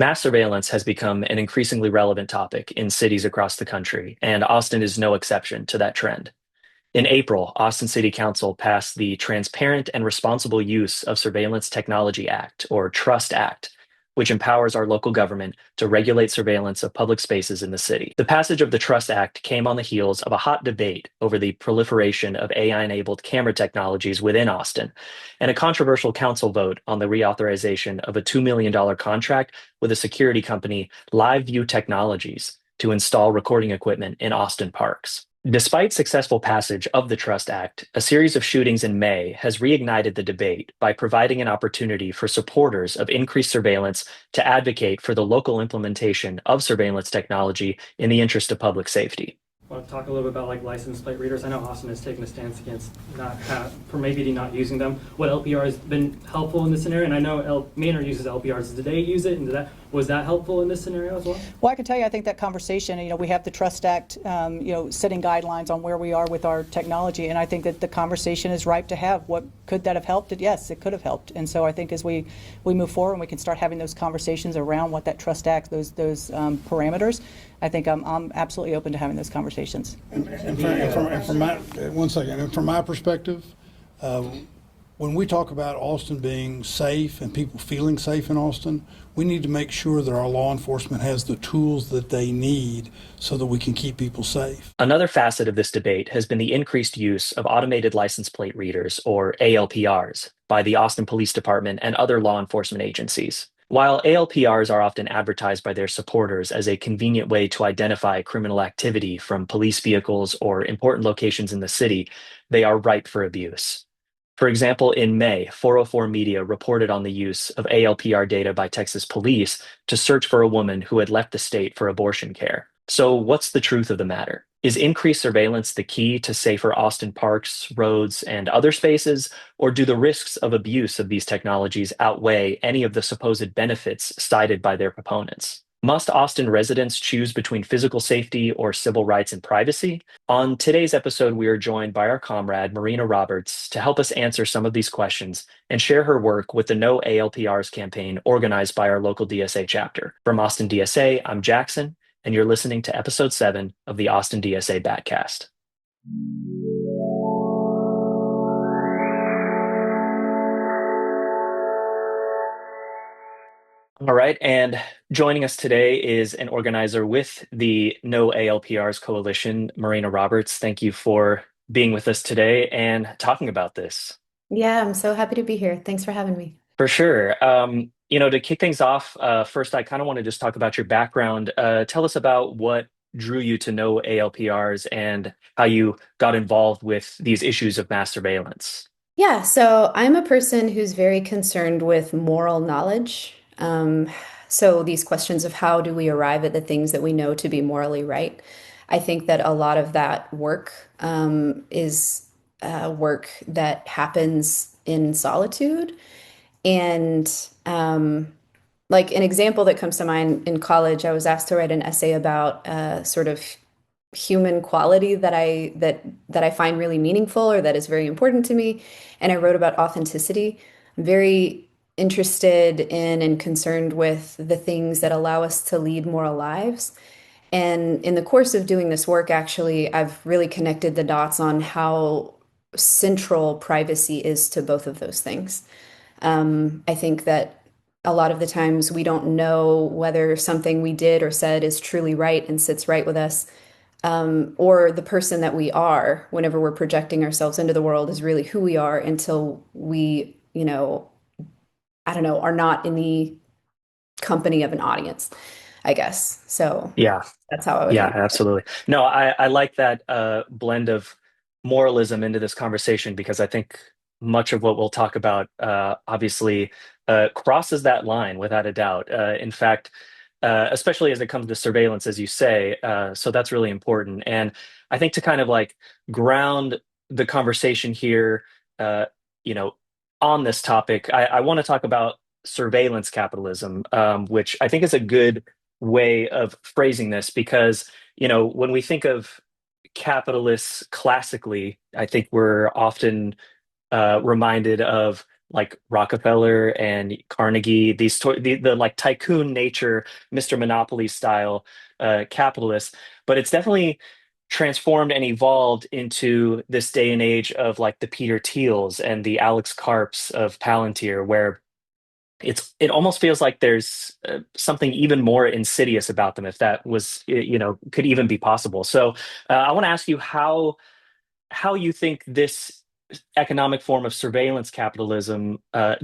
Mass surveillance has become an increasingly relevant topic in cities across the country, and Austin is no exception to that trend. In April, Austin City Council passed the Transparent and Responsible Use of Surveillance Technology Act, or TRUST Act, which empowers our local government to regulate surveillance of public spaces in the city. The passage of the TRUST Act came on the heels of a hot debate over the proliferation of AI-enabled camera technologies within Austin, and a controversial council vote on the reauthorization of a $2 million contract with a security company, Live View Technologies, to install recording equipment in Austin parks. Despite successful passage of the Trust Act, a series of shootings in May has reignited the debate by providing an opportunity for supporters of increased surveillance to advocate for the local implementation of surveillance technology in the interest of public safety. I want to talk a little bit about license plate readers. I know Austin has taken a stance against for maybe not using them. What LPR has been helpful in this scenario, and I know Maynard uses LPRs. Did they use it, and was that helpful in this scenario as well? Well, I can tell you, I think that conversation, we have the Trust Act, setting guidelines on where we are with our technology, and I think that the conversation is ripe to have. What could that have helped? Yes, it could have helped, and so I think as we move forward and we can start having those conversations around what that Trust Act, those parameters, I think I'm absolutely open to having those conversations. From my perspective, when we talk about Austin being safe and people feeling safe in Austin, we need to make sure that our law enforcement has the tools that they need so that we can keep people safe. Another facet of this debate has been the increased use of automated license plate readers, or ALPRs, by the Austin Police Department and other law enforcement agencies. While ALPRs are often advertised by their supporters as a convenient way to identify criminal activity from police vehicles or important locations in the city, they are ripe for abuse. For example, in May, 404 Media reported on the use of ALPR data by Texas police to search for a woman who had left the state for abortion care. So what's the truth of the matter? Is increased surveillance the key to safer Austin parks, roads, and other spaces, or do the risks of abuse of these technologies outweigh any of the supposed benefits cited by their proponents? Must Austin residents choose between physical safety or civil rights and privacy? On today's episode, we are joined by our comrade, Marina Roberts, to help us answer some of these questions and share her work with the No ALPRs campaign organized by our local DSA chapter. From Austin DSA, I'm Jackson, and you're listening to episode 7 of the Austin DSA Batcast. All right, and joining us today is an organizer with the No ALPRs Coalition, Marina Roberts. Thank you for being with us today and talking about this. Yeah, I'm so happy to be here. Thanks for having me. For sure. To kick things off, first, I kind of want to just talk about your background. Tell us about what drew you to No ALPRs and how you got involved with these issues of mass surveillance. Yeah, so I'm a person who's very concerned with moral knowledge. So these questions of how do we arrive at the things that we know to be morally right? I think that a lot of that work is work that happens in solitude. And like an example that comes to mind in college, I was asked to write an essay about sort of human quality that I find really meaningful or that is very important to me. And I wrote about authenticity. I'm very interested in and concerned with the things that allow us to lead moral lives. And in the course of doing this work, actually, I've really connected the dots on how central privacy is to both of those things. I think that a lot of the times we don't know whether something we did or said is truly right and sits right with us, or the person that we are whenever we're projecting ourselves into the world is really who we are until we, are not in the company of an audience, I guess. So Yeah. that's how I would. Yeah, absolutely. No, I like that blend of moralism into this conversation because I think much of what we'll talk about obviously crosses that line without a doubt. In fact, especially as it comes to surveillance, as you say. So that's really important. And I think to kind of like ground the conversation here, on this topic, I want to talk about surveillance capitalism, which I think is a good way of phrasing this because, when we think of capitalists classically, I think we're often reminded of like Rockefeller and Carnegie, the like tycoon nature, Mr. Monopoly style capitalists, but it's definitely transformed and evolved into this day and age of like the Peter Thiels and the Alex Karps of Palantir, where it almost feels like there's something even more insidious about them, if that was, could even be possible. So I want to ask you how you think this economic form of surveillance capitalism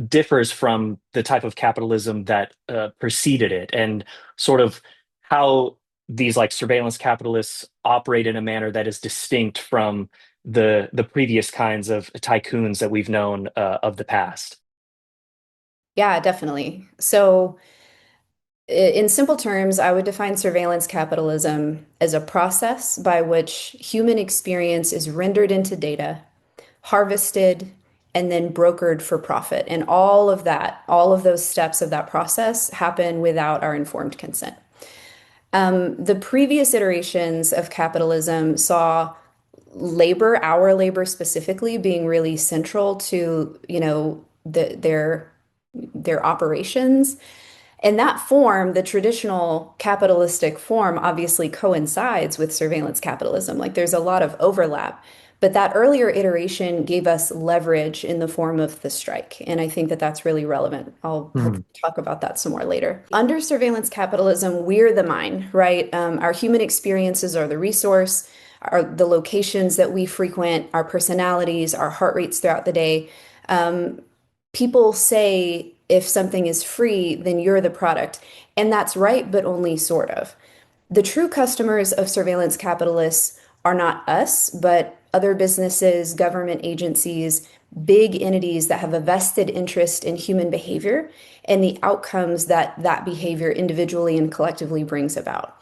differs from the type of capitalism that preceded it, and sort of how these like surveillance capitalists operate in a manner that is distinct from the previous kinds of tycoons that we've known of the past. Yeah, definitely. So, in simple terms, I would define surveillance capitalism as a process by which human experience is rendered into data, harvested, and then brokered for profit. And all of that, all of those steps of that process happen without our informed consent. The previous iterations of capitalism saw labor, our labor specifically, being really central to, their operations. And that form, the traditional capitalistic form, obviously coincides with surveillance capitalism. Like there's a lot of overlap. But that earlier iteration gave us leverage in the form of the strike. And I think that that's really relevant. I'll Hmm. talk about that some more later. Under surveillance capitalism, we're the mine, right? Our human experiences are the resource, are the locations that we frequent, our personalities, our heart rates throughout the day. People say if something is free, then you're the product. And that's right, but only sort of. The true customers of surveillance capitalists are not us, but other businesses, government agencies, big entities that have a vested interest in human behavior and the outcomes that that behavior individually and collectively brings about.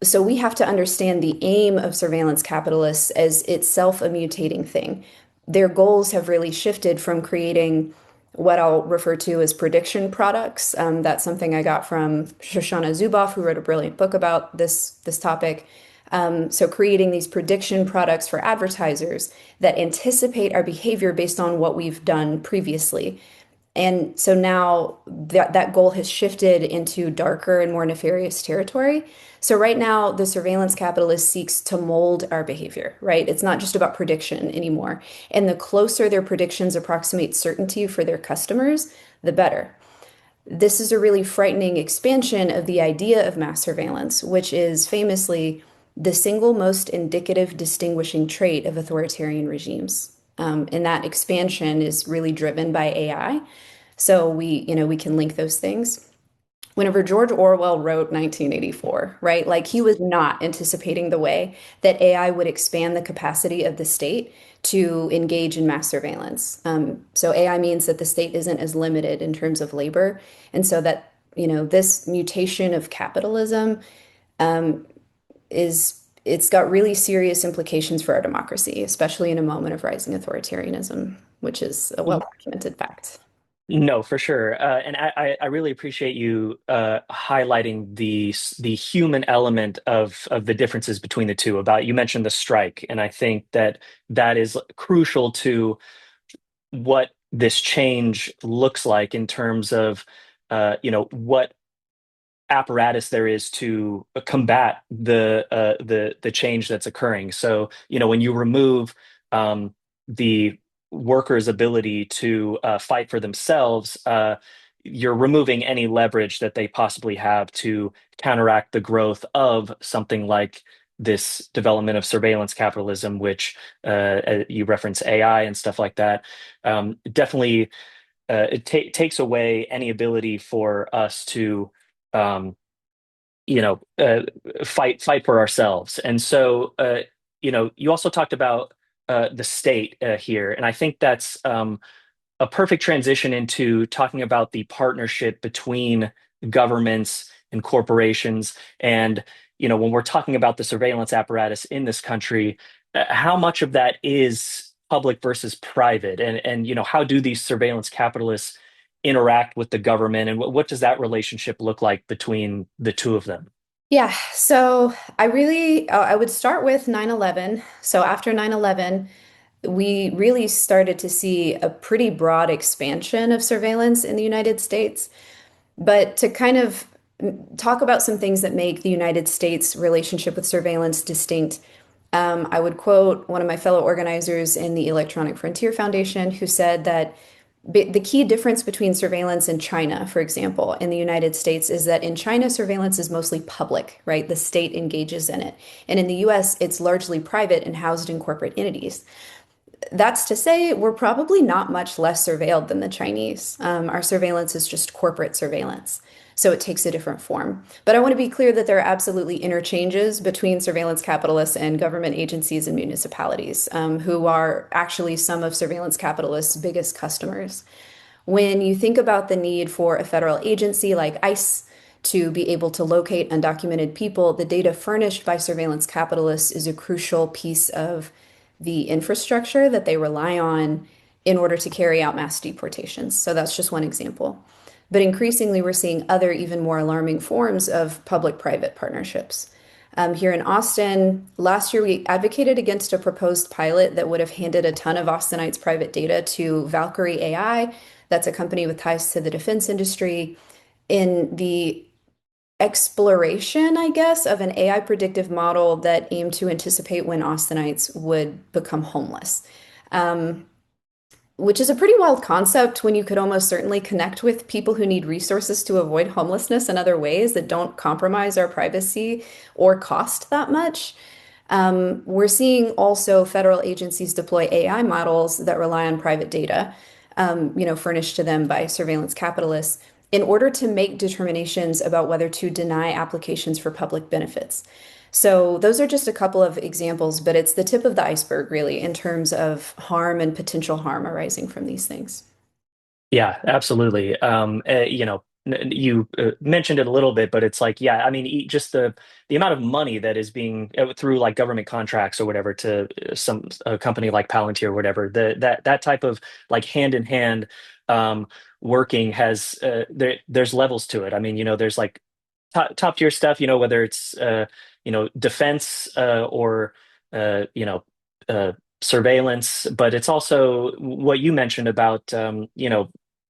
So we have to understand the aim of surveillance capitalists as itself a mutating thing. Their goals have really shifted from creating what I'll refer to as prediction products. That's something I got from Shoshana Zuboff, who wrote a brilliant book about this topic. So creating these prediction products for advertisers that anticipate our behavior based on what we've done previously. And so now that goal has shifted into darker and more nefarious territory. So right now, the surveillance capitalist seeks to mold our behavior, right? It's not just about prediction anymore. And the closer their predictions approximate certainty for their customers, the better. This is a really frightening expansion of the idea of mass surveillance, which is famously the single most indicative distinguishing trait of authoritarian regimes. And that expansion is really driven by AI. So we can link those things. Whenever George Orwell wrote 1984, right? Like he was not anticipating the way that AI would expand the capacity of the state to engage in mass surveillance. So AI means that the state isn't as limited in terms of labor, and so that this mutation of capitalism is it's got really serious implications for our democracy, especially in a moment of rising authoritarianism, which is a well-documented fact. No, for sure, and I really appreciate you highlighting the human element of the differences between the two. About you mentioned the strike, and I think that is crucial to what this change looks like in terms of what apparatus there is to combat the change that's occurring. So, when you remove the workers' ability to fight for themselves, you're removing any leverage that they possibly have to counteract the growth of something like this development of surveillance capitalism, which you reference AI and stuff like that. Definitely, it takes away any ability for us to um, fight for ourselves. And so, you also talked about the state here, and I think that's a perfect transition into talking about the partnership between governments and corporations. And, when we're talking about the surveillance apparatus in this country, how much of that is public versus private? And how do these surveillance capitalists interact with the government? And what does that relationship look like between the two of them? Yeah, so I would start with 9/11. So after 9/11, we really started to see a pretty broad expansion of surveillance in the United States. But to kind of talk about some things that make the United States relationship with surveillance distinct, I would quote one of my fellow organizers in the Electronic Frontier Foundation who said that the key difference between surveillance in China, for example, in the United States is that in China, surveillance is mostly public, right? The state engages in it. And in the US, it's largely private and housed in corporate entities. That's to say, we're probably not much less surveilled than the Chinese. Our surveillance is just corporate surveillance, so it takes a different form. But I want to be clear that there are absolutely interchanges between surveillance capitalists and government agencies and municipalities, who are actually some of surveillance capitalists' biggest customers. When you think about the need for a federal agency like ICE to be able to locate undocumented people, the data furnished by surveillance capitalists is a crucial piece of the infrastructure that they rely on in order to carry out mass deportations. So that's just one example. But increasingly, we're seeing other, even more alarming forms of public-private partnerships. Here in Austin, last year we advocated against a proposed pilot that would have handed a ton of Austinites' private data to Valkyrie AI. That's a company with ties to the defense industry. In the exploration, I guess, of an AI predictive model that aimed to anticipate when Austinites would become homeless. Which is a pretty wild concept when you could almost certainly connect with people who need resources to avoid homelessness in other ways that don't compromise our privacy or cost that much. We're seeing also federal agencies deploy AI models that rely on private data, furnished to them by surveillance capitalists in order to make determinations about whether to deny applications for public benefits. So those are just a couple of examples, but it's the tip of the iceberg, really, in terms of harm and potential harm arising from these things. Yeah, absolutely. You mentioned it a little bit, but it's like, yeah, I mean, just the amount of money that is being through like government contracts or whatever to some a company like Palantir or whatever, that type of like hand in hand working has there's levels to it. I mean, there's like top tier stuff, whether it's defense or uh, surveillance, but it's also what you mentioned about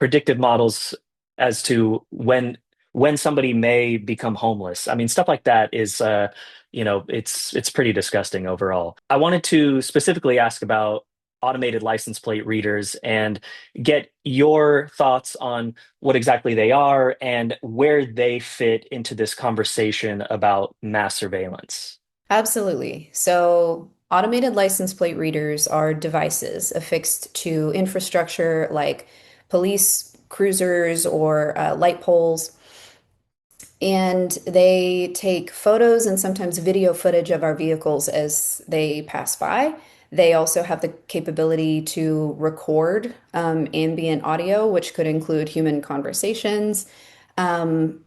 predictive models as to when somebody may become homeless. I mean, stuff like that is it's pretty disgusting overall. I wanted to specifically ask about automated license plate readers and get your thoughts on what exactly they are and where they fit into this conversation about mass surveillance. Absolutely. So, automated license plate readers are devices affixed to infrastructure like police cruisers or light poles. And they take photos and sometimes video footage of our vehicles as they pass by. They also have the capability to record ambient audio, which could include human conversations. Um,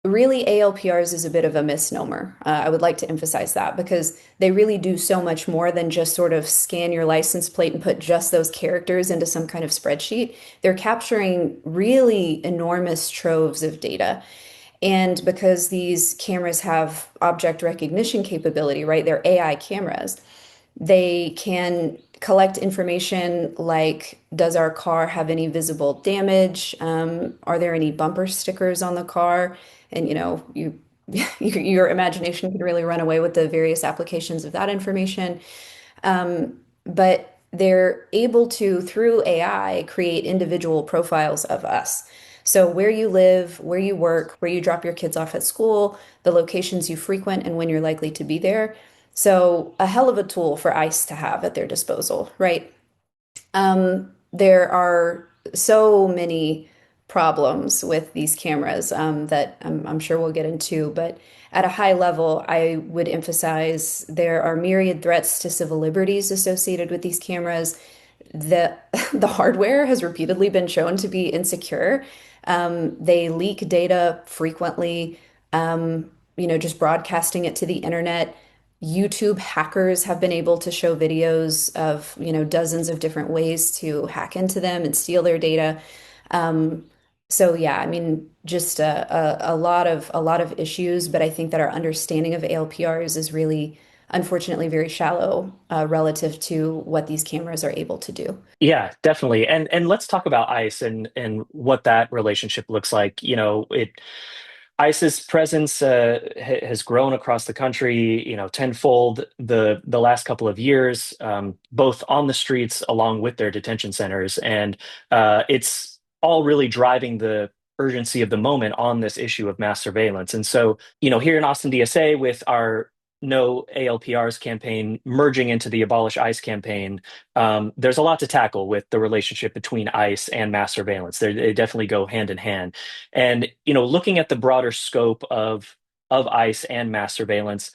Really, ALPRs is a bit of a misnomer. I would like to emphasize that because they really do so much more than just sort of scan your license plate and put just those characters into some kind of spreadsheet. They're capturing really enormous troves of data. And because these cameras have object recognition capability, right? They're AI cameras. They can collect information like, does our car have any visible damage? Are there any bumper stickers on the car? And your imagination can really run away with the various applications of that information. But they're able to, through AI, create individual profiles of us. So where you live, where you work, where you drop your kids off at school, the locations you frequent, and when you're likely to be there. So a hell of a tool for ICE to have at their disposal, right? There are so many problems with these cameras that I'm sure we'll get into, but at a high level, I would emphasize there are myriad threats to civil liberties associated with these cameras. The the hardware has repeatedly been shown to be insecure. They leak data frequently, just broadcasting it to the internet. YouTube hackers have been able to show videos of, dozens of different ways to hack into them and steal their data. Um, so yeah, I mean, just a lot of issues, but I think that our understanding of ALPRs is really unfortunately very shallow relative to what these cameras are able to do. Yeah, definitely. And let's talk about ICE and what that relationship looks like. ICE's presence has grown across the country, tenfold the last couple of years, both on the streets along with their detention centers, and it's all really driving the urgency of the moment on this issue of mass surveillance. And so, here in Austin DSA, with our No ALPRs campaign merging into the Abolish ICE campaign, there's a lot to tackle with the relationship between ICE and mass surveillance. They definitely go hand in hand. And looking at the broader scope of ICE and mass surveillance,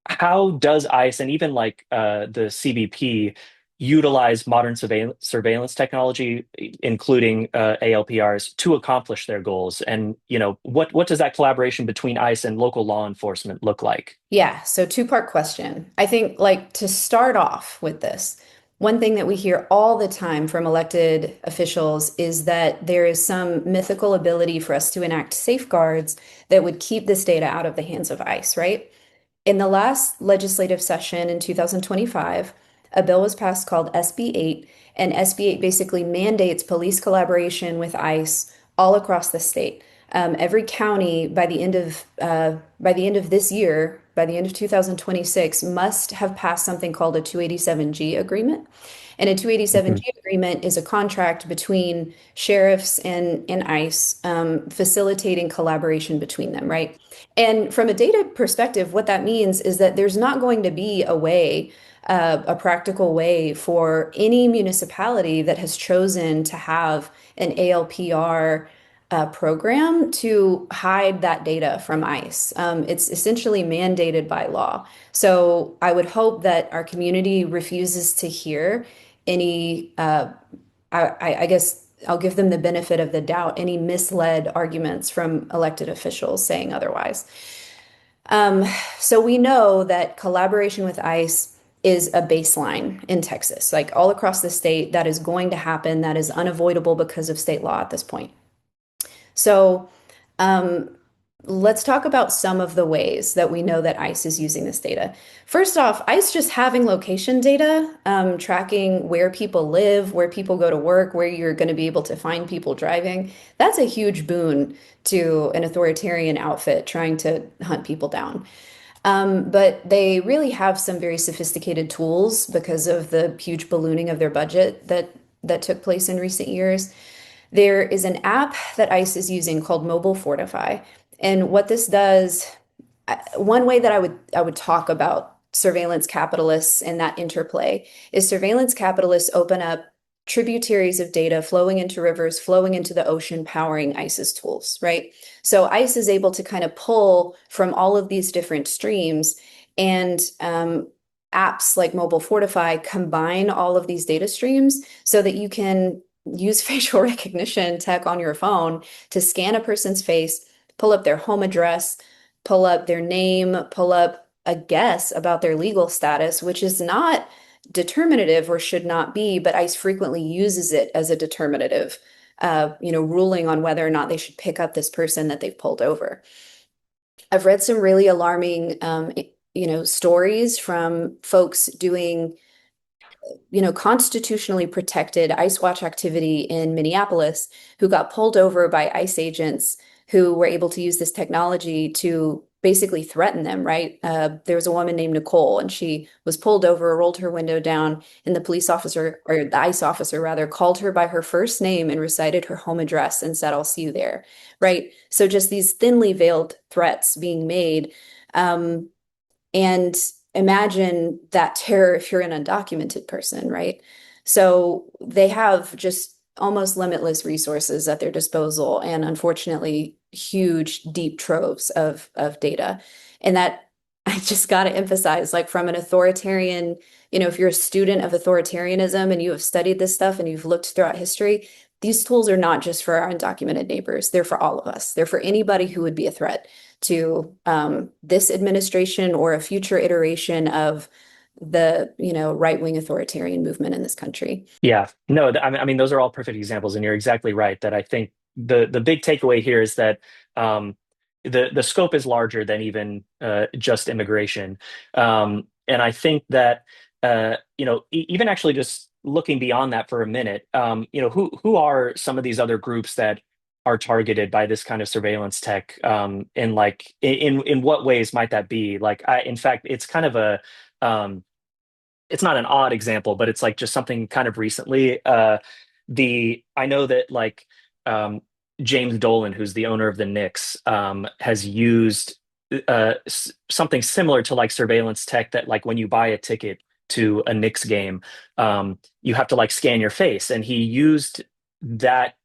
how does ICE and even like the CBP utilize modern surveillance technology, including ALPRs, to accomplish their goals? And what does that collaboration between ICE and local law enforcement look like? Yeah, so two-part question. I think, like, to start off with this, one thing that we hear all the time from elected officials is that there is some mythical ability for us to enact safeguards that would keep this data out of the hands of ICE, right? In the last legislative session in 2025, a bill was passed called SB 8, and SB 8 basically mandates police collaboration with ICE all across the state. Every county by the end of this year, by the end of 2026, must have passed something called a 287G agreement. And a Mhm. 287G agreement is a contract between sheriffs and ICE, facilitating collaboration between them, right? And from a data perspective, what that means is that there's not going to be a way, a practical way for any municipality that has chosen to have an ALPR program to hide that data from ICE. It's essentially mandated by law. So I would hope that our community refuses to hear any, I guess I'll give them the benefit of the doubt, any misled arguments from elected officials saying otherwise. Um, so we know that collaboration with ICE is a baseline in Texas, like all across the state, that is going to happen. That is unavoidable because of state law at this point. So, um, let's talk about some of the ways that we know that ICE is using this data. First off, ICE just having location data, tracking where people live, where people go to work, where you're going to be able to find people driving, that's a huge boon to an authoritarian outfit trying to hunt people down. But they really have some very sophisticated tools because of the huge ballooning of their budget that took place in recent years. There is an app that ICE is using called Mobile Fortify. And what this does, one way that I would talk about surveillance capitalists and that interplay is surveillance capitalists open up tributaries of data flowing into rivers, flowing into the ocean, powering ICE's tools, right? So ICE is able to kind of pull from all of these different streams, and apps like Mobile Fortify combine all of these data streams so that you can use facial recognition tech on your phone to scan a person's face, pull up their home address, pull up their name, pull up a guess about their legal status, which is not determinative or should not be, but ICE frequently uses it as a determinative, ruling on whether or not they should pick up this person that they've pulled over. I've read some really alarming, stories from folks doing constitutionally protected ICE watch activity in Minneapolis who got pulled over by ICE agents who were able to use this technology to basically threaten them, right? There was a woman named Nicole, and she was pulled over, rolled her window down, and the police officer, or the ICE officer rather, called her by her first name and recited her home address and said, "I'll see you there," right? So just these thinly veiled threats being made. And imagine that terror if you're an undocumented person, right? So they have just almost limitless resources at their disposal, and unfortunately, huge, deep troves of data. And that I just got to emphasize, like from an authoritarian, if you're a student of authoritarianism and you have studied this stuff and you've looked throughout history, these tools are not just for our undocumented neighbors. They're for all of us. They're for anybody who would be a threat to this administration or a future iteration of the right-wing authoritarian movement in this country. Yeah, no, I mean, those are all perfect examples, and you're exactly right that I think the big takeaway here is that the scope is larger than even just immigration. And I think that even actually just looking beyond that for a minute, who are some of these other groups that are targeted by this kind of surveillance tech, and like in what ways might that be? Like, in fact, it's kind of a it's not an odd example, but it's like just something kind of recently. The I know that like James Dolan, who's the owner of the Knicks, has used something similar to like surveillance tech that like when you buy a ticket to a Knicks game, you have to like scan your face, and he used that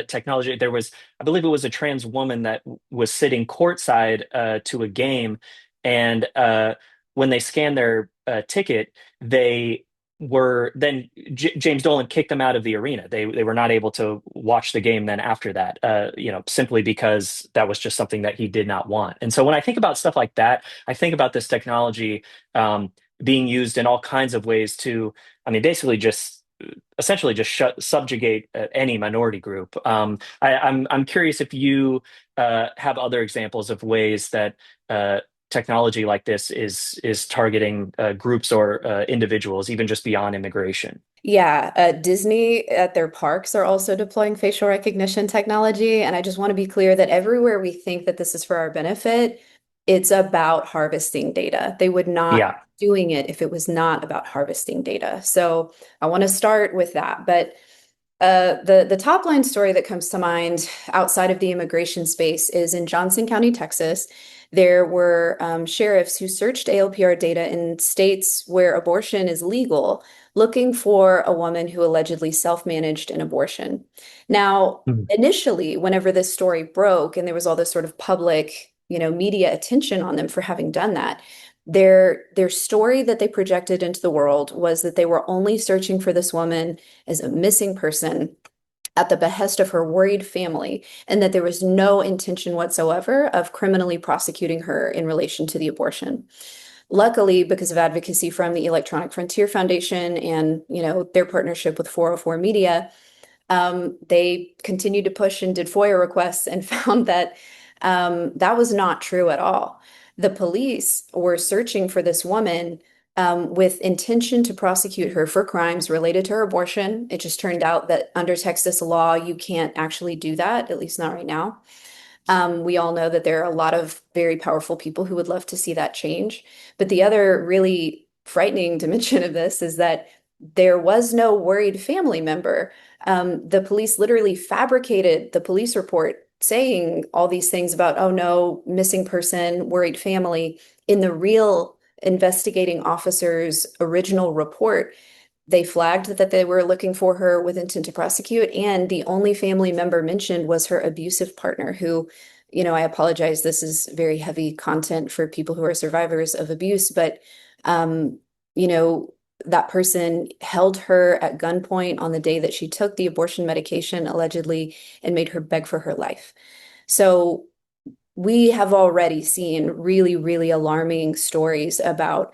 technology. There was, I believe, it was a trans woman that was sitting courtside to a game, and when they scanned their ticket, they were then James Dolan kicked them out of the arena. They were not able to watch the game then after that, simply because that was just something that he did not want. And so when I think about stuff like that, I think about this technology being used in all kinds of ways to, I mean, basically just essentially just subjugate any minority group. I'm curious if you have other examples of ways that technology like this is targeting groups or individuals, even just beyond immigration. Yeah, Disney at their parks are also deploying facial recognition technology. And I just want to be clear that everywhere we think that this is for our benefit, it's about harvesting data. They would not Yeah. be doing it if it was not about harvesting data. So I want to start with that. But the top line story that comes to mind outside of the immigration space is in Johnson County, Texas. There were sheriffs who searched ALPR data in states where abortion is legal, looking for a woman who allegedly self-managed an abortion. Now, Mhm. initially, whenever this story broke and there was all this sort of public, media attention on them for having done that, their story that they projected into the world was that they were only searching for this woman as a missing person at the behest of her worried family, and that there was no intention whatsoever of criminally prosecuting her in relation to the abortion. Luckily, because of advocacy from the Electronic Frontier Foundation and their partnership with 404 Media, they continued to push and did FOIA requests and found that that was not true at all. The police were searching for this woman with intention to prosecute her for crimes related to her abortion. It just turned out that under Texas law, you can't actually do that, at least not right now. We all know that there are a lot of very powerful people who would love to see that change. But the other really frightening dimension of this is that there was no worried family member. The police literally fabricated the police report saying all these things about, oh no, missing person, worried family. In the real investigating officer's original report, they flagged that they were looking for her with intent to prosecute, and the only family member mentioned was her abusive partner, who, I apologize, this is very heavy content for people who are survivors of abuse, but, you know, that person held her at gunpoint on the day that she took the abortion medication, allegedly, and made her beg for her life. So we have already seen really, really alarming stories about,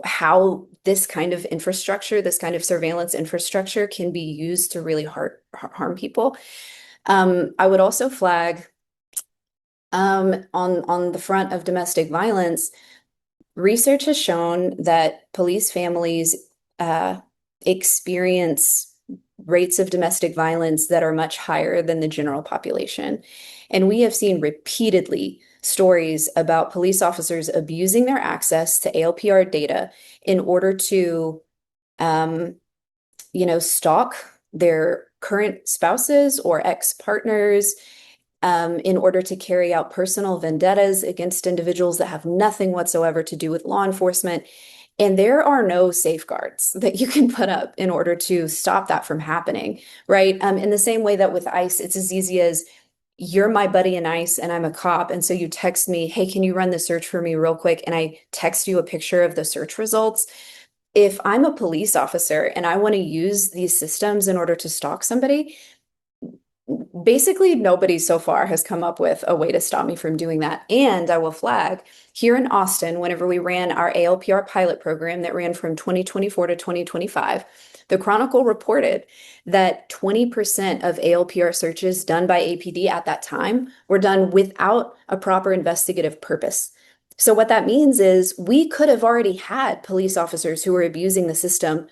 how this kind of infrastructure, this kind of surveillance infrastructure can be used to really harm people. I would also flag on the front of domestic violence, research has shown that police families experience rates of domestic violence that are much higher than the general population. And we have seen repeatedly stories about police officers abusing their access to ALPR data in order to, stalk their current spouses or ex-partners, in order to carry out personal vendettas against individuals that have nothing whatsoever to do with law enforcement. And there are no safeguards that you can put up in order to stop that from happening, right? In the same way that with ICE, it's as easy as you're my buddy in ICE and I'm a cop. And so you text me, hey, can you run the search for me real quick? And I text you a picture of the search results. If I'm a police officer and I want to use these systems in order to stalk somebody, basically nobody so far has come up with a way to stop me from doing that. And I will flag here in Austin, whenever we ran our ALPR pilot program that ran from 2024 to 2025, The Chronicle reported that 20% of ALPR searches done by APD at that time were done without a proper investigative purpose. So what that means is we could have already had police officers who were abusing the system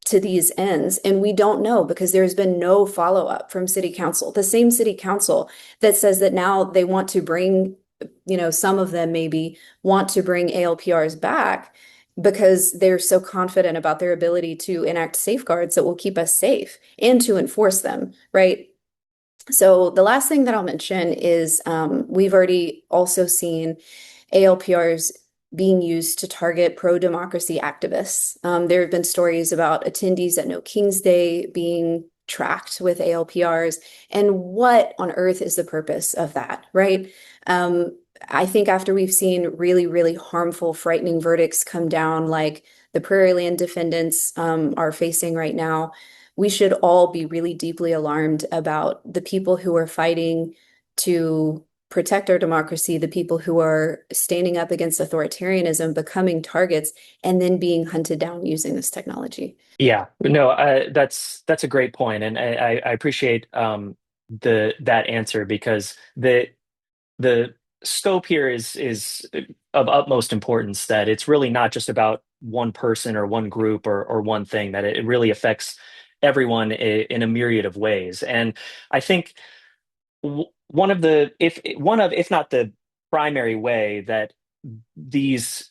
to these ends, and we don't know because there's been no follow-up from city council. The same city council that says that now they want to bring, some of them maybe want to bring ALPRs back because they're so confident about their ability to enact safeguards that will keep us safe and to enforce them, right? So the last thing that I'll mention is we've already also seen ALPRs being used to target pro-democracy activists. There have been stories about attendees at No King's Day being tracked with ALPRs, and what on earth is the purpose of that, right? I think after we've seen really, really harmful, frightening verdicts come down, like the Prairie Land defendants are facing right now, we should all be really deeply alarmed about the people who are fighting to protect our democracy, the people who are standing up against authoritarianism, becoming targets, and then being hunted down using this technology. Yeah, no, that's a great point, and I appreciate the that answer because the scope here is of utmost importance. That it's really not just about one person or one group or one thing. That it really affects everyone in a myriad of ways, and I think one of the if not the primary way that these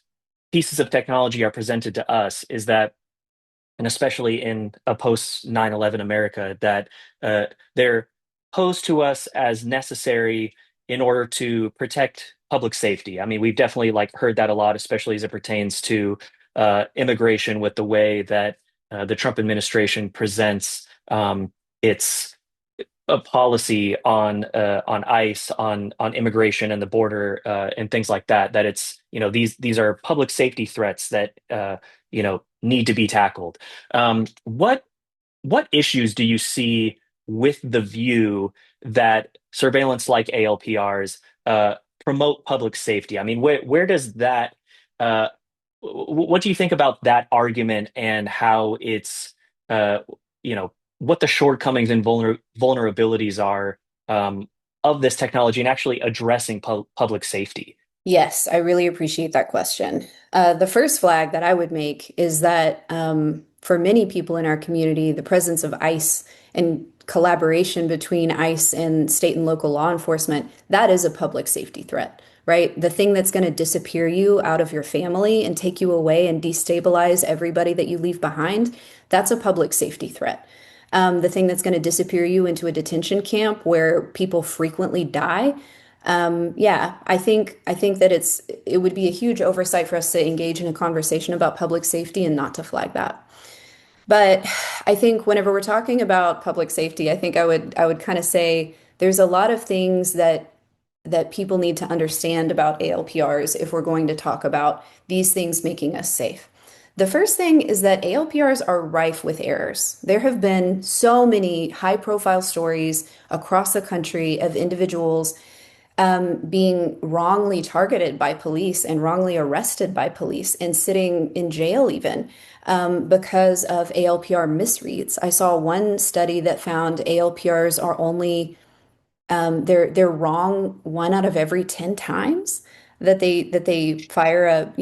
pieces of technology are presented to us is that, and especially in a post 9/11 America, that they're posed to us as necessary in order to protect public safety. I mean, we've definitely like heard that a lot, especially as it pertains to immigration, with the way that the Trump administration presents its a policy on ICE, on immigration and the border and things like that. That it's these are public safety threats that need to be tackled. What issues do you see with the view that surveillance like ALPRs promote public safety? I mean, where does that uh, what do you think about that argument and how it's you know what the shortcomings and vulnerabilities are of this technology and actually addressing public safety? Yes, I really appreciate that question. The first flag that I would make is that for many people in our community, the presence of ICE and collaboration between ICE and state and local law enforcement, that is a public safety threat, right? The thing that's going to disappear you out of your family and take you away and destabilize everybody that you leave behind, that's a public safety threat. The thing that's going to disappear you into a detention camp where people frequently die, yeah, I think that it would be a huge oversight for us to engage in a conversation about public safety and not to flag that. But I think whenever we're talking about public safety, I think I would kind of say there's a lot of things that people need to understand about ALPRs if we're going to talk about these things making us safe. The first thing is that ALPRs are rife with errors. There have been so many high-profile stories across the country of individuals being wrongly targeted by police and wrongly arrested by police and sitting in jail even because of ALPR misreads. I saw one study that found ALPRs are only they're wrong 1 out of every 10 times that they fire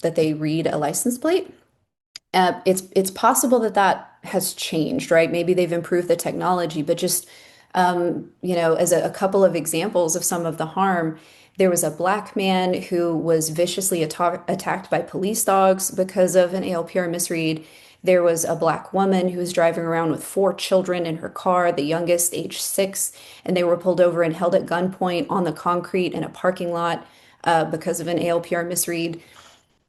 that they read a license plate. It's possible that that has changed, right? Maybe they've improved the technology, but just as a couple of examples of some of the harm, there was a black man who was viciously attacked by police dogs because of an ALPR misread. There was a black woman who was driving around with 4 children in her car, the youngest age 6, and they were pulled over and held at gunpoint on the concrete in a parking lot because of an ALPR misread.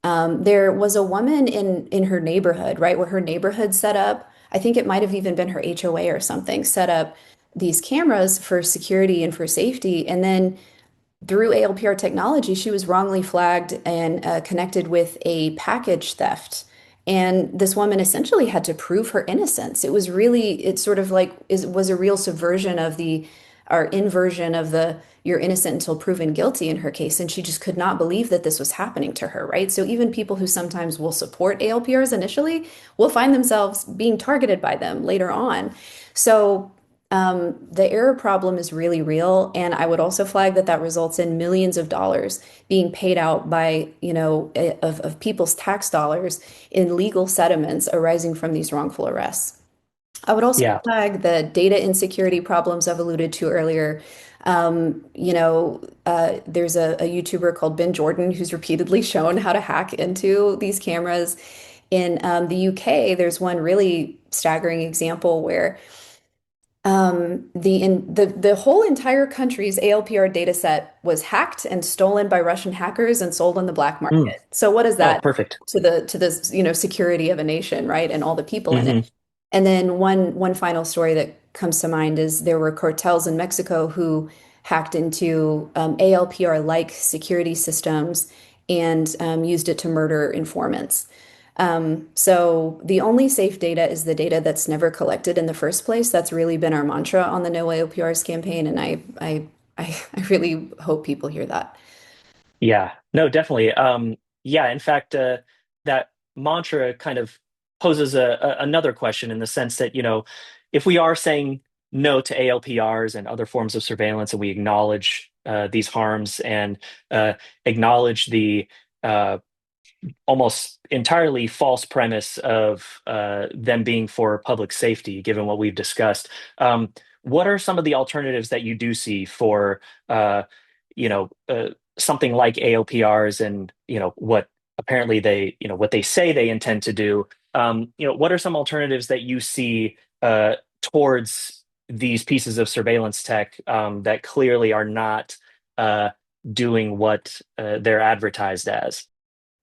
There was a woman in her neighborhood, right, where her neighborhood set up, I think it might have even been her HOA or something, set up these cameras for security and for safety. And then through ALPR technology, she was wrongly flagged and connected with a package theft. And this woman essentially had to prove her innocence. It was really, it sort of like was a real subversion of the our inversion of the you're innocent until proven guilty in her case, and she just could not believe that this was happening to her, right? So even people who sometimes will support ALPRs initially will find themselves being targeted by them later on. So the error problem is really real, and I would also flag that that results in millions of dollars being paid out by, of people's tax dollars in legal settlements arising from these wrongful arrests. I would also Yeah. flag the data insecurity problems I've alluded to earlier. There's a YouTuber called Ben Jordan who's repeatedly shown how to hack into these cameras. In the UK, there's one really staggering example where the whole entire country's ALPR data set was hacked and stolen by Russian hackers and sold on the black Mm. market. So what is Oh, that perfect. to the security of a nation, right? And all the people in it. Hmm. And then one final story that comes to mind is there were cartels in Mexico who hacked into ALPR-like security systems and used it to murder informants. So the only safe data is the data that's never collected in the first place. That's really been our mantra on the No ALPRs campaign, and I really hope people hear that. Yeah, no, definitely. Yeah, in fact, that mantra kind of poses another question in the sense that, if we are saying no to ALPRs and other forms of surveillance, and we acknowledge these harms and acknowledge the uh, almost entirely false premise of them being for public safety, given what we've discussed. What are some of the alternatives that you do see for, you know, uh, something like AOPRs and, what apparently what they say they intend to do? What are some alternatives that you see towards these pieces of surveillance tech that clearly are not uh, doing what they're advertised as?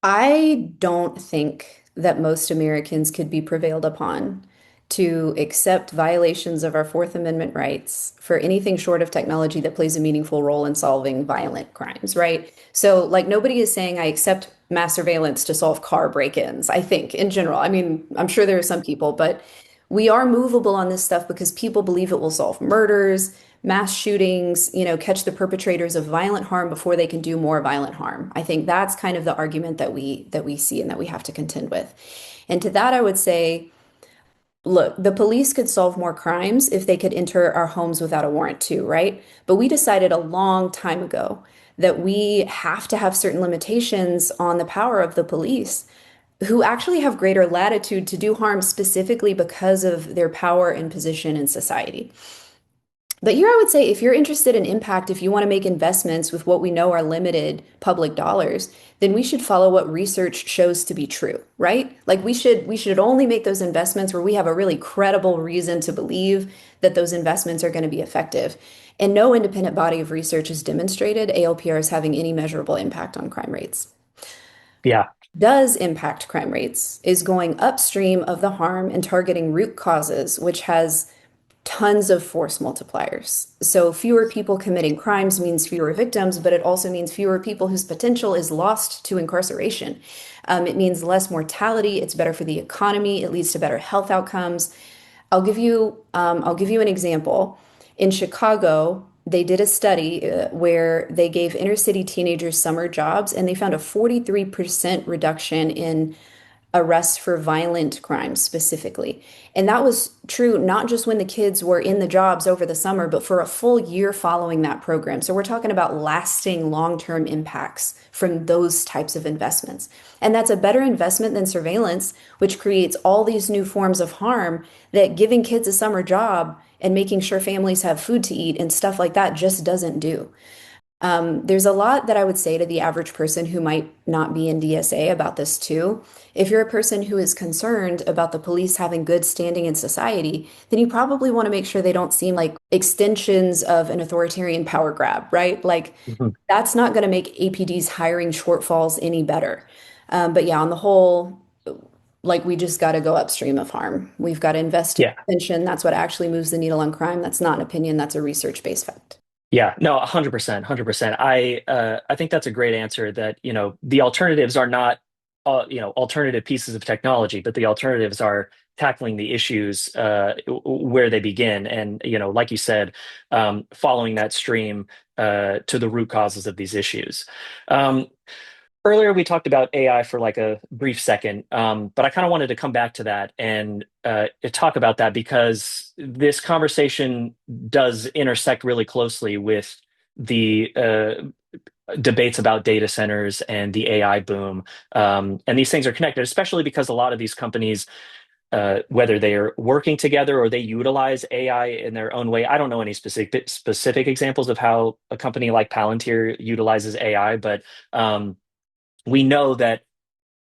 I don't think that most Americans could be prevailed upon to accept violations of our Fourth Amendment rights for anything short of technology that plays a meaningful role in solving violent crimes, right? So, like, nobody is saying I accept mass surveillance to solve car break-ins, I think, in general. I mean, I'm sure there are some people, but we are movable on this stuff because people believe it will solve murders, mass shootings, catch the perpetrators of violent harm before they can do more violent harm. I think that's kind of the argument that we see and that we have to contend with. And to that, I would say, look, the police could solve more crimes if they could enter our homes without a warrant too, right? But we decided a long time ago that we have to have certain limitations on the power of the police who actually have greater latitude to do harm specifically because of their power and position in society. But here I would say if you're interested in impact, if you want to make investments with what we know are limited public dollars, then we should follow what research shows to be true, right? Like we should only make those investments where we have a really credible reason to believe that those investments are going to be effective. And no independent body of research has demonstrated ALPR is having any measurable impact on crime rates. Yeah. Does impact crime rates is going upstream of the harm and targeting root causes, which has tons of force multipliers. So fewer people committing crimes means fewer victims, but it also means fewer people whose potential is lost to incarceration. It means less mortality. It's better for the economy. It leads to better health outcomes. I'll give you an example. In Chicago, they did a study where they gave inner city teenagers summer jobs, and they found a 43% reduction in arrests for violent crimes specifically. And that was true not just when the kids were in the jobs over the summer, but for a full year following that program. So we're talking about lasting long-term impacts from those types of investments. And that's a better investment than surveillance, which creates all these new forms of harm that giving kids a summer job and making sure families have food to eat and stuff like that just doesn't do. There's a lot that I would say to the average person who might not be in DSA about this too. If you're a person who is concerned about the police having good standing in society, then you probably want to make sure they don't seem like extensions of an authoritarian power grab, right? Like Mhm. that's not going to make APD's hiring shortfalls any better. But yeah, on the whole, like we just got to go upstream of harm. We've got to invest in Yeah. prevention. That's what actually moves the needle on crime. That's not an opinion. That's a research-based fact. Yeah, no, 100%, 100%. I think that's a great answer that, the alternatives are not alternative pieces of technology, but the alternatives are tackling the issues where they begin, and like you said, following that stream to the root causes of these issues. Um, Earlier, we talked about AI for like a brief second, but I kind of wanted to come back to that and talk about that because this conversation does intersect really closely with the debates about data centers and the AI boom. And these things are connected, especially because a lot of these companies, whether they are working together or they utilize AI in their own way. I don't know any specific examples of how a company like Palantir utilizes AI, but we know that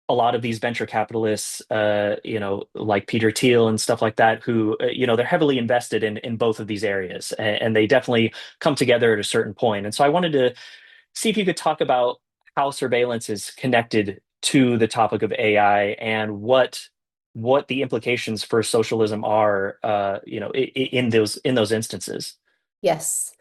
a lot of these venture capitalists, like Peter Thiel and stuff like that, who, they're heavily invested in both of these areas, and they definitely come together at a certain point. And so I wanted to see if you could talk about how surveillance is connected to the topic of AI and what the implications for socialism are, in those instances. Yes.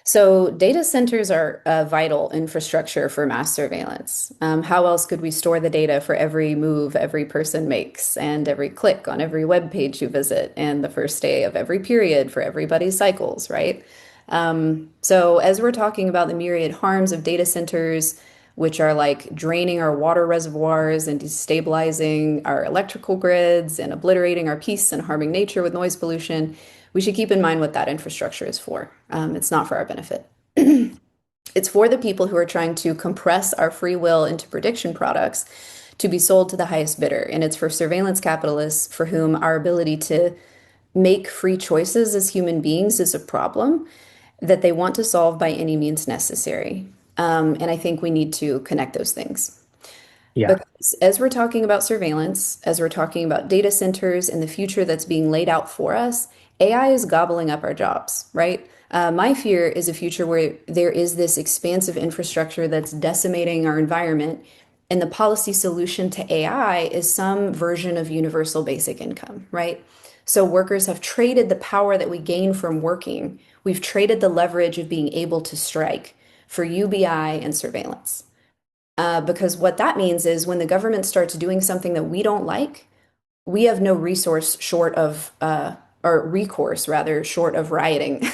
So data centers are a vital infrastructure for mass surveillance. How else could we store the data for every move every person makes and every click on every web page you visit and the first day of every period for everybody's cycles, right? So as we're talking about the myriad harms of data centers, which are like draining our water reservoirs and destabilizing our electrical grids and obliterating our peace and harming nature with noise pollution, we should keep in mind what that infrastructure is for. It's not for our benefit. It's for the people who are trying to compress our free will into prediction products to be sold to the highest bidder. And it's for surveillance capitalists for whom our ability to make free choices as human beings is a problem that they want to solve by any means necessary. And I think we need to connect those things. Yeah. Because as we're talking about surveillance, as we're talking about data centers and the future that's being laid out for us, AI is gobbling up our jobs, right? My fear is a future where there is this expansive infrastructure that's decimating our environment, and the policy solution to AI is some version of universal basic income, right? So workers have traded the power that we gain from working. We've traded the leverage of being able to strike for UBI and surveillance. Because what that means is when the government starts doing something that we don't like, we have no resource short of, or recourse rather, short of rioting.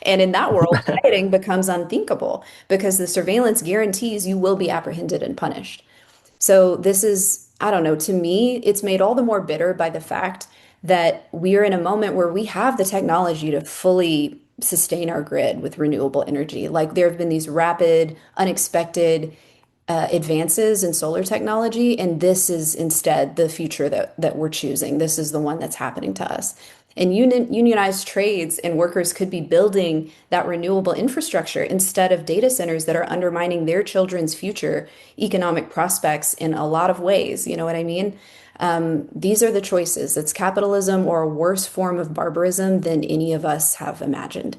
And in that world, rioting becomes unthinkable because the surveillance guarantees you will be apprehended and punished. So this is, I don't know, to me, it's made all the more bitter by the fact that we are in a moment where we have the technology to fully sustain our grid with renewable energy. Like there have been these rapid, unexpected advances in solar technology, and this is instead the future that we're choosing. This is the one that's happening to us. And unionized trades and workers could be building that renewable infrastructure instead of data centers that are undermining their children's future economic prospects in a lot of ways. You know what I mean? These are the choices. It's capitalism or a worse form of barbarism than any of us have imagined.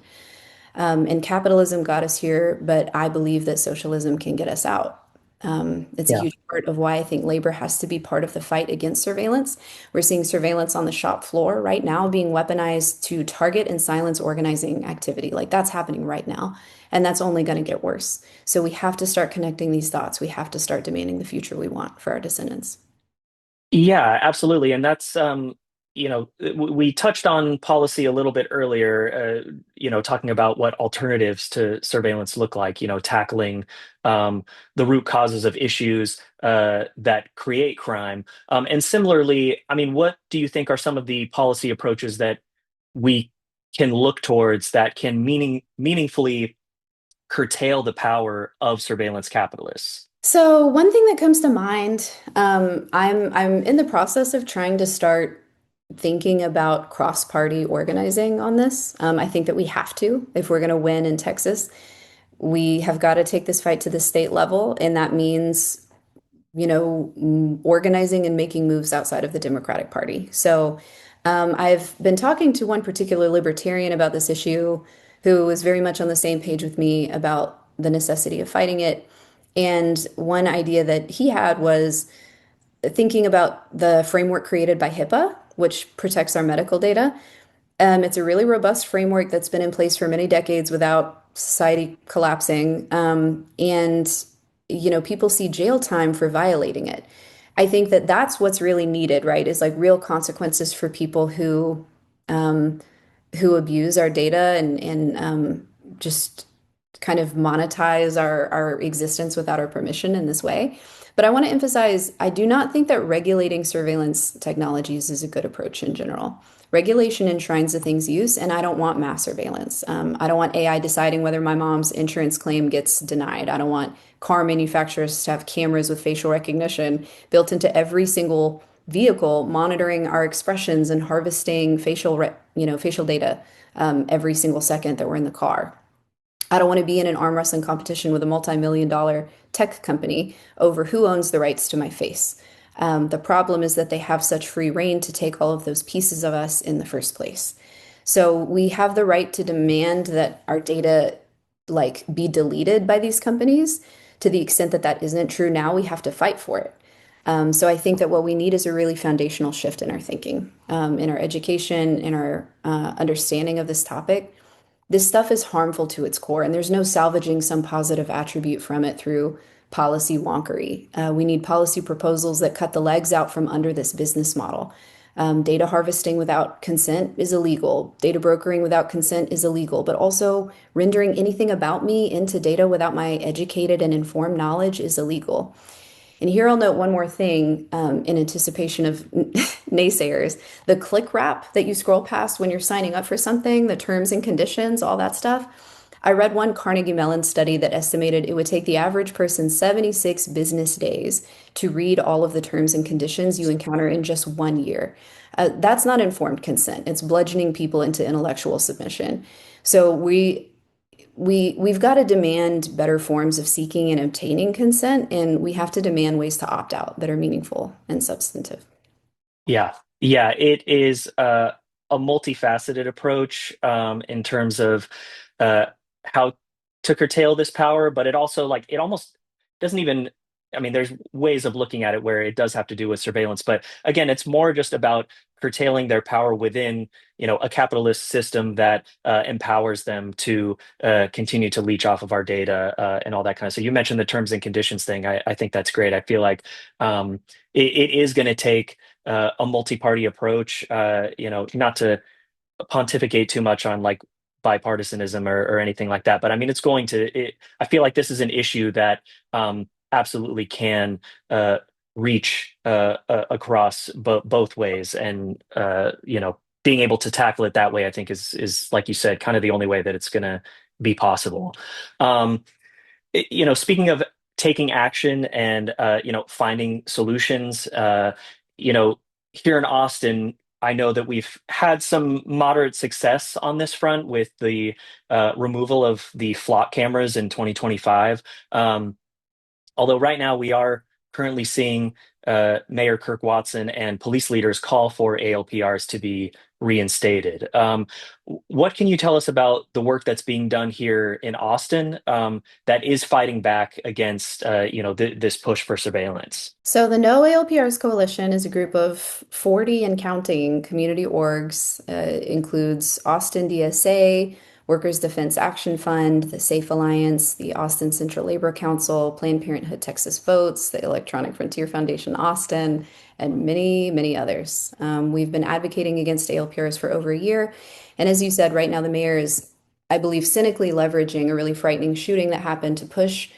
And capitalism got us here, but I believe that socialism can get us out. It's a Yeah. huge part of why I think labor has to be part of the fight against surveillance. We're seeing surveillance on the shop floor right now being weaponized to target and silence organizing activity. Like that's happening right now. And that's only going to get worse. So we have to start connecting these dots. We have to start demanding the future we want for our descendants. Yeah, absolutely. And that's, we touched on policy a little bit earlier, talking about what alternatives to surveillance look like, tackling the root causes of issues that create crime. And similarly, I mean, what do you think are some of the policy approaches that we can look towards that can meaningfully curtail the power of surveillance capitalists? So one thing that comes to mind, I'm in the process of trying to start thinking about cross-party organizing on this. I think that we have to if we're going to win in Texas. We have got to take this fight to the state level, and that means, organizing and making moves outside of the Democratic Party. So I've been talking to one particular libertarian about this issue who is very much on the same page with me about the necessity of fighting it. And one idea that he had was thinking about the framework created by HIPAA, which protects our medical data. It's a really robust framework that's been in place for many decades without society collapsing. And people see jail time for violating it. I think that that's what's really needed, right? Is like real consequences for people um, who abuse our data and just kind of monetize our existence without our permission in this way. But I want to emphasize, I do not think that regulating surveillance technologies is a good approach in general. Regulation enshrines the thing's use, and I don't want mass surveillance. I don't want AI deciding whether my mom's insurance claim gets denied. I don't want car manufacturers to have cameras with facial recognition built into every single vehicle, monitoring our expressions and harvesting facial data every single second that we're in the car. I don't want to be in an arm wrestling competition with a multi-million-dollar tech company over who owns the rights to my face. The problem is that they have such free reign to take all of those pieces of us in the first place. So we have the right to demand that our data like be deleted by these companies. To the extent that that isn't true now, we have to fight for it. So I think that what we need is a really foundational shift in our thinking, in our education, in our understanding of this topic. This stuff is harmful to its core, and there's no salvaging some positive attribute from it through policy wonkery. We need policy proposals that cut the legs out from under this business model. Data harvesting without consent is illegal. Data brokering without consent is illegal, but also rendering anything about me into data without my educated and informed knowledge is illegal. And here I'll note one more thing in anticipation of naysayers. The click wrap that you scroll past when you're signing up for something, the terms and conditions, all that stuff. I read one Carnegie Mellon study that estimated it would take the average person 76 business days to read all of the terms and conditions you encounter in just 1 year. That's not informed consent. It's bludgeoning people into intellectual submission. So we've got to demand better forms of seeking and obtaining consent, and we have to demand ways to opt out that are meaningful and substantive. Yeah, yeah, it is a multifaceted approach in terms of uh, how to curtail this power, but it also like it almost doesn't even. I mean, there's ways of looking at it where it does have to do with surveillance, but again, it's more just about curtailing their power within, a capitalist system that empowers them to continue to leech off of our data and all that kind of. So you mentioned the terms and conditions thing. I think that's great. I feel like it is going to take a multi-party approach. Not to pontificate too much on like bipartisanism or anything like that. But I mean, I feel like this is an issue that absolutely can reach across both ways. And, being able to tackle it that way, I think is like you said, kind of the only way that it's going to be possible. Um, Speaking of taking action and finding solutions, you know, here in Austin, I know that we've had some moderate success on this front with the removal of the flock cameras in 2025. Although right now we are currently seeing Mayor Kirk Watson and police leaders call for ALPRs to be reinstated. What can you tell us about the work that's being done here in Austin that is fighting back against this push for surveillance? So the No ALPRs Coalition is a group of 40 and counting community orgs. Includes Austin DSA, Workers Defense Action Fund, the SAFE Alliance, the Austin Central Labor Council, Planned Parenthood Texas Votes, the Electronic Frontier Foundation Austin, and many, many others. We've been advocating against ALPRs for over a year. And as you said, right now the mayor is, I believe, cynically leveraging a really frightening shooting that happened to push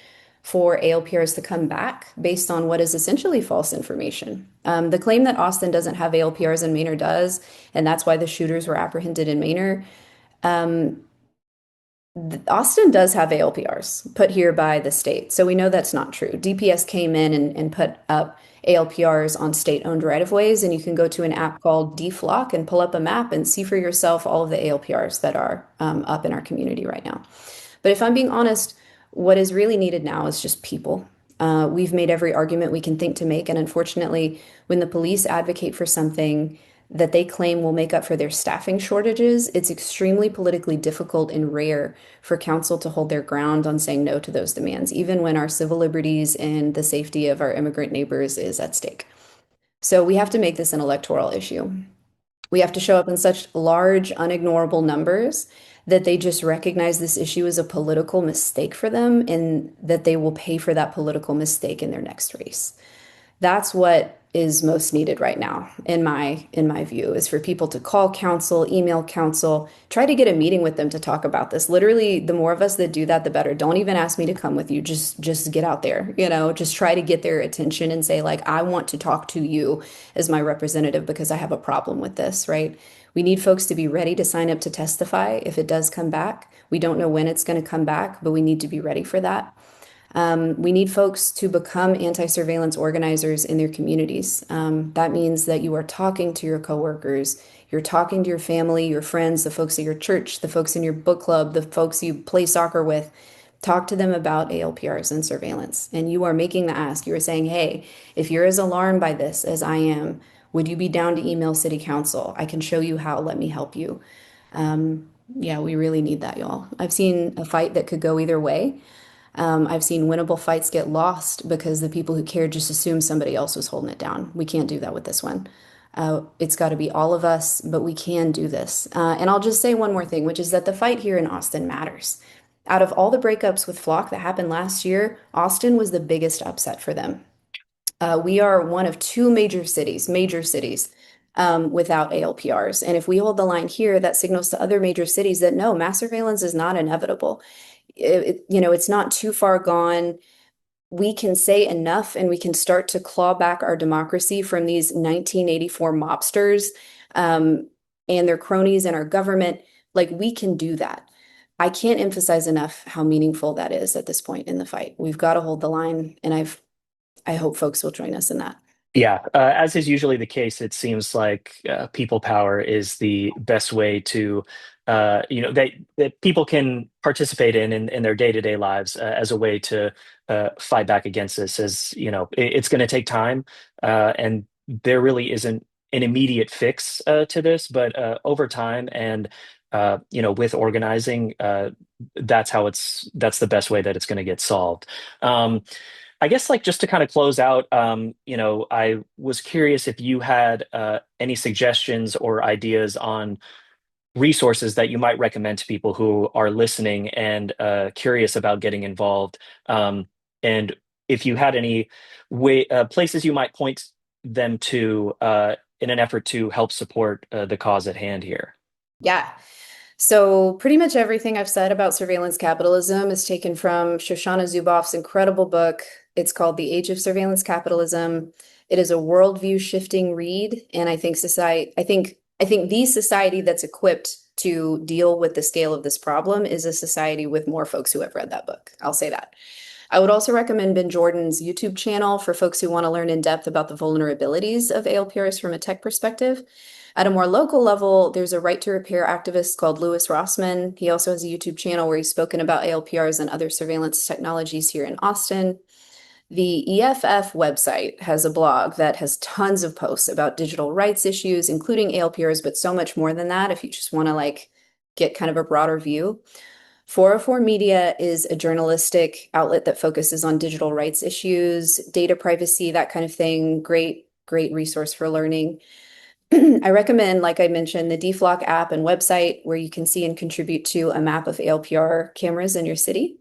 for ALPRs to come back based on what is essentially false information. The claim that Austin doesn't have ALPRs and Manor does, and that's why the shooters were apprehended in Manor. Austin does have ALPRs put here by the state, so we know that's not true. DPS came in and put up ALPRs on state-owned right-of-ways, and you can go to an app called DFlock and pull up a map and see for yourself all of the ALPRs that are up in our community right now. But if I'm being honest, what is really needed now is just people. We've made every argument we can think to make, and unfortunately, when the police advocate for something that they claim will make up for their staffing shortages, it's extremely politically difficult and rare for council to hold their ground on saying no to those demands, even when our civil liberties and the safety of our immigrant neighbors is at stake. So we have to make this an electoral issue. We have to show up in such large, unignorable numbers that they just recognize this issue as a political mistake for them and that they will pay for that political mistake in their next race. That's what is most needed right now, in my view, is for people to call counsel, email counsel, try to get a meeting with them to talk about this. Literally, the more of us that do that, the better. Don't even ask me to come with you. Just get out there, just try to get their attention and say, like, I want to talk to you as my representative because I have a problem with this, right? We need folks to be ready to sign up to testify if it does come back. We don't know when it's going to come back, but we need to be ready for that. We need folks to become anti-surveillance organizers in their communities. That means that you are talking to your coworkers, you're talking to your family, your friends, the folks at your church, the folks in your book club, the folks you play soccer with. Talk to them about ALPRs and surveillance. And you are making the ask. You are saying, hey, if you're as alarmed by this as I am, would you be down to email city council? I can show you how. Let me help you. Yeah, we really need that, y'all. I've seen a fight that could go either way. I've seen winnable fights get lost because the people who cared just assumed somebody else was holding it down. We can't do that with this one. It's got to be all of us, but we can do this. And I'll just say one more thing, which is that the fight here in Austin matters. Out of all the breakups with Flock that happened last year, Austin was the biggest upset for them. We are one of two major cities without ALPRs. And if we hold the line here, that signals to other major cities that no, mass surveillance is not inevitable. It's not too far gone. We can say enough and we can start to claw back our democracy from these 1984 mobsters and their cronies in our government. Like, we can do that. I can't emphasize enough how meaningful that is at this point in the fight. We've got to hold the line, and I hope folks will join us in that. Yeah, as is usually the case, it seems like people power is the best way to, that people can participate in their day-to-day lives as a way to fight back against this. As it's going to take time, and there really isn't an immediate fix to this, but over time and with organizing, that's that's the best way that it's going to get solved. I guess like just to kind of close out, I was curious if you had any suggestions or ideas on resources that you might recommend to people who are listening and curious about getting involved. And if you had any places you might point them to in an effort to help support the cause at hand here. Yeah. So pretty much everything I've said about surveillance capitalism is taken from Shoshana Zuboff's incredible book. It's called The Age of Surveillance Capitalism. It is a worldview shifting read, and I think the society that's equipped to deal with the scale of this problem is a society with more folks who have read that book. I'll say that. I would also recommend Ben Jordan's YouTube channel for folks who want to learn in depth about the vulnerabilities of ALPRs from a tech perspective. At a more local level, there's a right to repair activist called Louis Rossman. He also has a YouTube channel where he's spoken about ALPRs and other surveillance technologies here in Austin. The EFF website has a blog that has tons of posts about digital rights issues, including ALPRs, but so much more than that if you just want to get kind of a broader view. 404 Media is a journalistic outlet that focuses on digital rights issues, data privacy, that kind of thing. Great resource for learning. I recommend, like I mentioned, the DFlock app and website where you can see and contribute to a map of ALPR cameras in your city.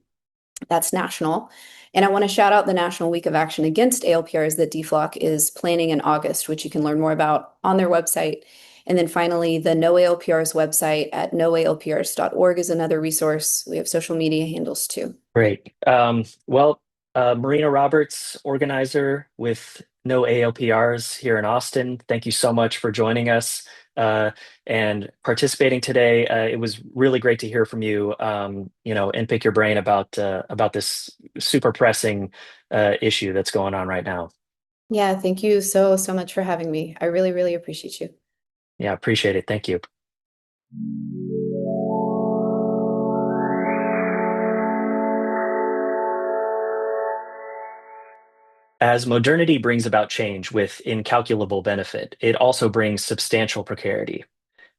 That's national. And I want to shout out the National Week of Action Against ALPRs that DFlock is planning in August, which you can learn more about on their website. And then finally, the No ALPRs website at noalprs.org is another resource. We have social media handles too. Great. Marina Roberts, organizer with No ALPRs here in Austin. Thank you so much for joining us and participating today. It was really great to hear from you, and pick your brain about this super pressing issue that's going on right now. Yeah, thank you so much for having me. I really, really appreciate you. Yeah, appreciate it. Thank you. As modernity brings about change with incalculable benefit, it also brings substantial precarity.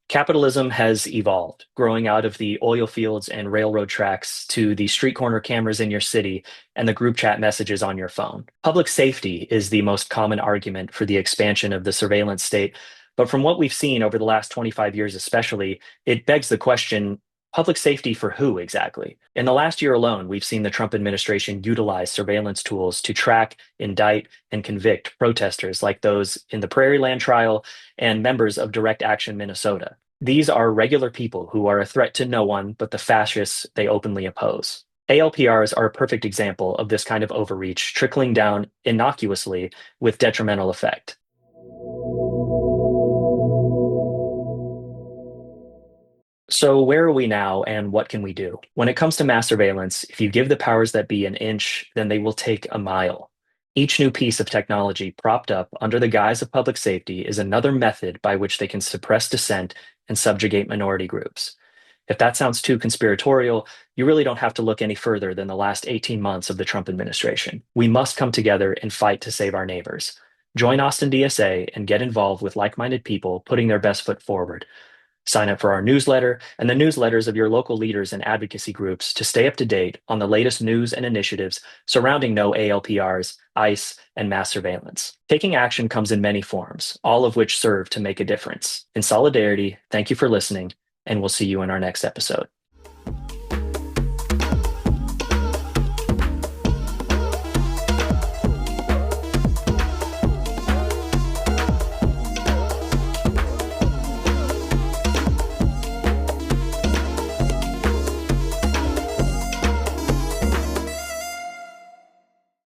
Capitalism has evolved, growing out of the oil fields and railroad tracks to the street corner cameras in your city and the group chat messages on your phone. Public safety is the most common argument for the expansion of the surveillance state, but from what we've seen over the last 25 years especially, it begs the question, Public safety for who exactly? In the last year alone, we've seen the Trump administration utilize surveillance tools to track, indict, and convict protesters like those in the Prairie Land trial and members of Direct Action Minnesota. These are regular people who are a threat to no one but the fascists they openly oppose. ALPRs are a perfect example of this kind of overreach trickling down innocuously with detrimental effect. So, where are we now and what can we do? When it comes to mass surveillance, if you give the powers that be an inch, then they will take a mile. Each new piece of technology propped up under the guise of public safety is another method by which they can suppress dissent and subjugate minority groups. If that sounds too conspiratorial, you really don't have to look any further than the last 18 months of the Trump administration. We must come together and fight to save our neighbors. Join Austin DSA and get involved with like-minded people putting their best foot forward. Sign up for our newsletter and the newsletters of your local leaders and advocacy groups to stay up to date on the latest news and initiatives surrounding no ALPRs, ICE, and mass surveillance. Taking action comes in many forms, all of which serve to make a difference. In solidarity, thank you for listening, and we'll see you in our next episode.